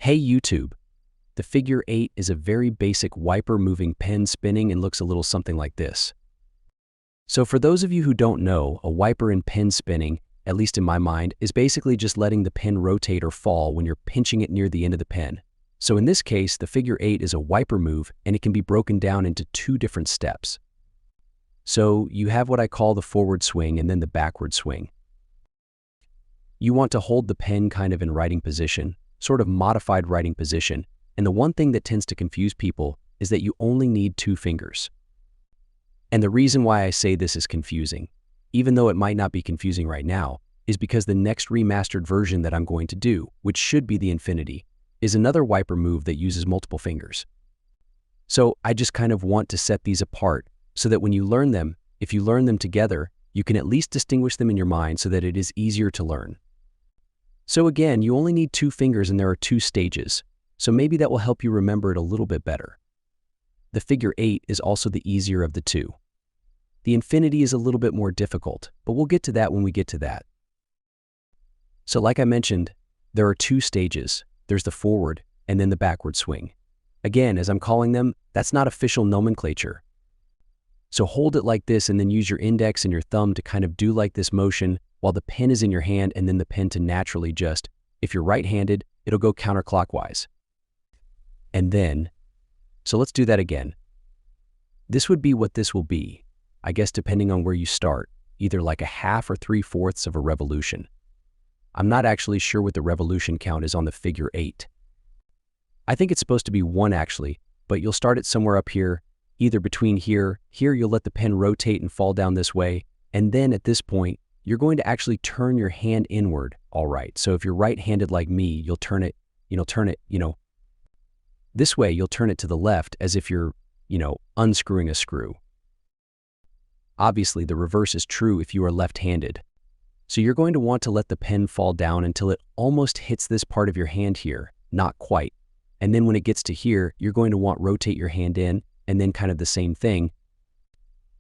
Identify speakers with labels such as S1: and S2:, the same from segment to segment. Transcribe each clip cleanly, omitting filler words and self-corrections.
S1: Hey YouTube! The figure 8 is a very basic wiper moving pen spinning and looks a little something like this. So for those of you who don't know, a wiper in pen spinning, at least in my mind, is basically just letting the pen rotate or fall when you're pinching it near the end of the pen. So in this case, the figure 8 is a wiper move and it can be broken down into two different steps. So you have what I call the forward swing and then the backward swing. You want to hold the pen kind of in writing position, sort of modified writing position, and the one thing that tends to confuse people is that you only need 2 fingers. And the reason why I say this is confusing, even though it might not be confusing right now, is because the next remastered version that I'm going to do, which should be the Infinity, is another wiper move that uses multiple fingers. So I just kind of want to set these apart so that when you learn them, if you learn them together, you can at least distinguish them in your mind so that it is easier to learn. So again, you only need 2 fingers and there are 2 stages, so maybe that will help you remember it a little bit better. The figure 8 is also the easier of the 2. The Infinity is a little bit more difficult, but we'll get to that when we get to that. So like I mentioned, there are 2 stages. There's the forward and then the backward swing. Again, as I'm calling them, that's not official nomenclature. So hold it like this and then use your index and your thumb to kind of do like this motion while the pen is in your hand and then the pen to naturally just, if you're right-handed, it'll go counterclockwise. And then, so let's do that again. This would be what this will be, I guess depending on where you start, either like a half or 3/4 of a revolution. I'm not actually sure what the revolution count is on the figure 8. I think it's supposed to be 1 actually, but you'll start it somewhere up here, either between here you'll let the pen rotate and fall down this way, and then at this point, you're going to actually turn your hand inward, all right? So if you're right-handed like me, you'll turn it, this way you'll turn it to the left as if you're, unscrewing a screw. Obviously, the reverse is true if you are left-handed. So you're going to want to let the pen fall down until it almost hits this part of your hand here, not quite. And then when it gets to here, you're going to want to rotate your hand in, and then kind of the same thing.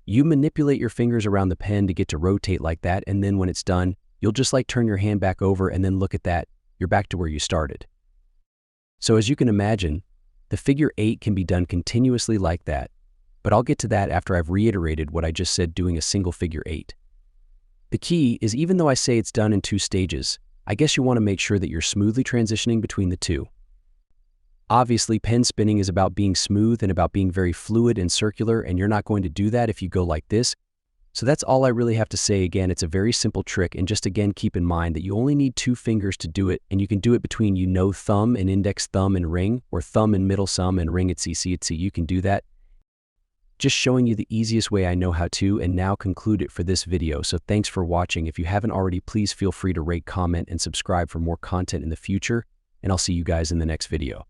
S1: You manipulate your fingers around the pen to get to rotate like that, and then when it's done, you'll just like turn your hand back over and then look at that, you're back to where you started. So as you can imagine, the figure 8 can be done continuously like that, but I'll get to that after I've reiterated what I just said doing a single figure 8. The key is even though I say it's done in 2 stages, I guess you want to make sure that you're smoothly transitioning between the 2. Obviously, pen spinning is about being smooth and about being very fluid and circular, and you're not going to do that if you go like this. So that's all I really have to say. Again, it's a very simple trick, and just again keep in mind that you only need 2 fingers to do it, and you can do it between thumb and index thumb and ring, or thumb and middle thumb and ring at CC. You can do that. Just showing you the easiest way I know how to, and now conclude it for this video. So thanks for watching. If you haven't already, please feel free to rate, comment, and subscribe for more content in the future, and I'll see you guys in the next video.